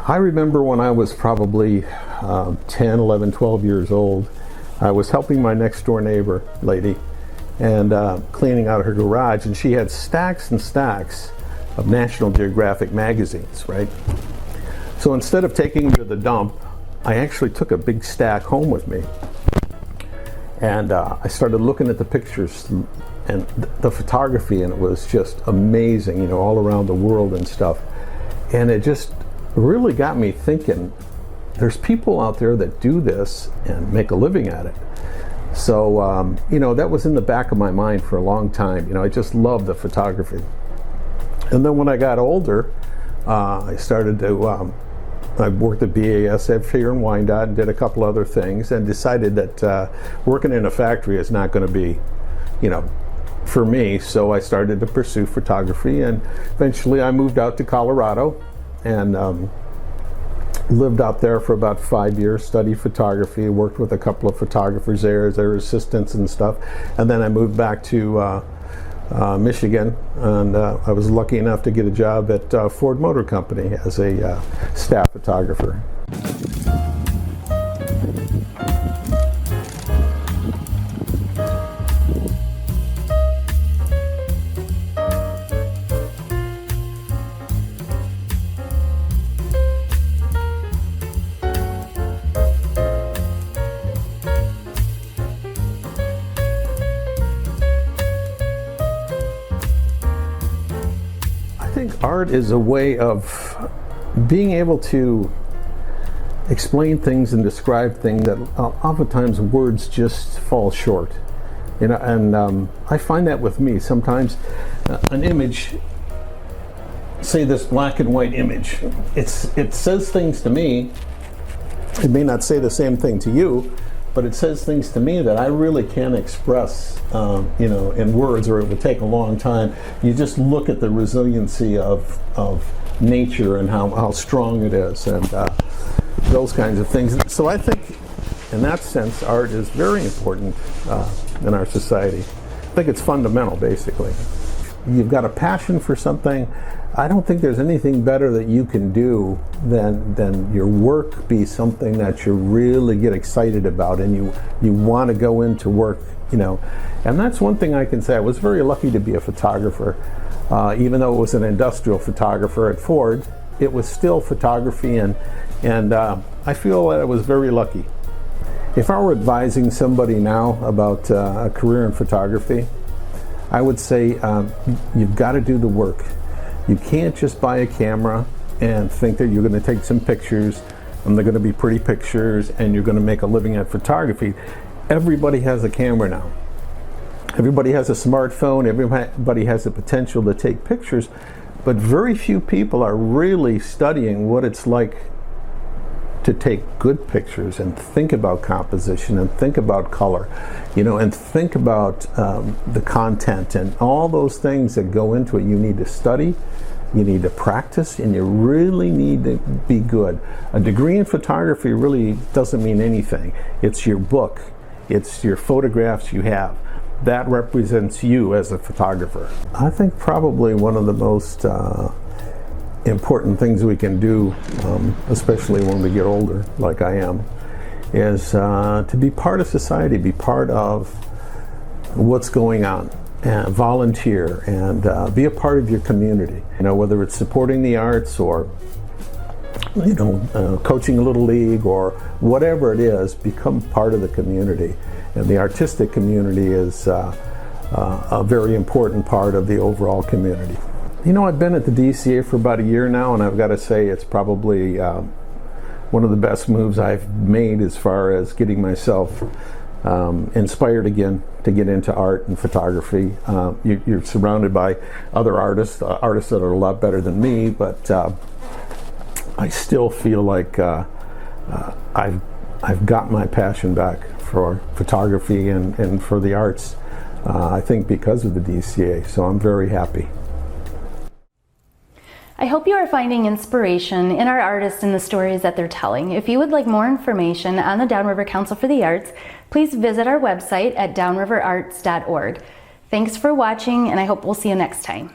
I remember when I was probably 10, 11, 12 years old, I was helping my next door neighbor lady and cleaning out her garage, and she had stacks and stacks of National Geographic magazines, right? So instead of taking them to the dump, I actually took a big stack home with me. And I started looking at the pictures and the photography, and it was just amazing, you know, all around the world and stuff. And it just really got me thinking, there's people out there that do this and make a living at it. So, you know, that was in the back of my mind for a long time. You know, I just loved the photography. And then when I got older, I started to, I worked at BASF here in Wyandotte and did a couple other things, and decided that working in a factory is not going to be, you know, for me. So I started to pursue photography, and eventually I moved out to Colorado and lived out there for about 5 years, studied photography, worked with a couple of photographers there as their assistants and stuff. And then I moved back to Michigan, and I was lucky enough to get a job at Ford Motor Company as a staff photographer. I think art is a way of being able to explain things and describe things that oftentimes words just fall short. You know, and I find that with me. Sometimes an image, say this black and white image, it says things to me. It may not say the same thing to you, but it says things to me that I really can't express, you know, in words, or it would take a long time. You just look at the resiliency of nature and how strong it is, and those kinds of things. So I think, in that sense, art is very important in our society. I think it's fundamental, basically. You've got a passion for something. I don't think there's anything better that you can do than your work be something that you really get excited about, and you want to go into work, you know. And that's one thing I can say. I was very lucky to be a photographer. Even though it was an industrial photographer at Ford, it was still photography, and I feel that I was very lucky. If I were advising somebody now about a career in photography, I would say you've got to do the work. You can't just buy a camera and think that you're going to take some pictures and they're going to be pretty pictures and you're going to make a living at photography. Everybody has a camera now. Everybody has a smartphone. Everybody has the potential to take pictures, but very few people are really studying what it's like to take good pictures and think about composition and think about color, you know, and think about the content and all those things that go into it. You need to study, you need to practice, and you really need to be good. A degree in photography really doesn't mean anything. It's your book, it's your photographs you have. That represents you as a photographer. I think probably one of the most important things we can do, especially when we get older, like I am, is to be part of society, be part of what's going on, and volunteer, and be a part of your community. You know, whether it's supporting the arts or, you know, coaching a little league or whatever it is, become part of the community. And the artistic community is a very important part of the overall community. You know, I've been at the DCA for about a year now, and I've got to say it's probably one of the best moves I've made as far as getting myself inspired again to get into art and photography. You're surrounded by other artists that are a lot better than me, but I still feel like I've got my passion back for photography and for the arts, I think because of the DCA, so I'm very happy. I hope you are finding inspiration in our artists and the stories that they're telling. If you would like more information on the Downriver Council for the Arts, please visit our website at downriverarts.org. Thanks for watching, and I hope we'll see you next time.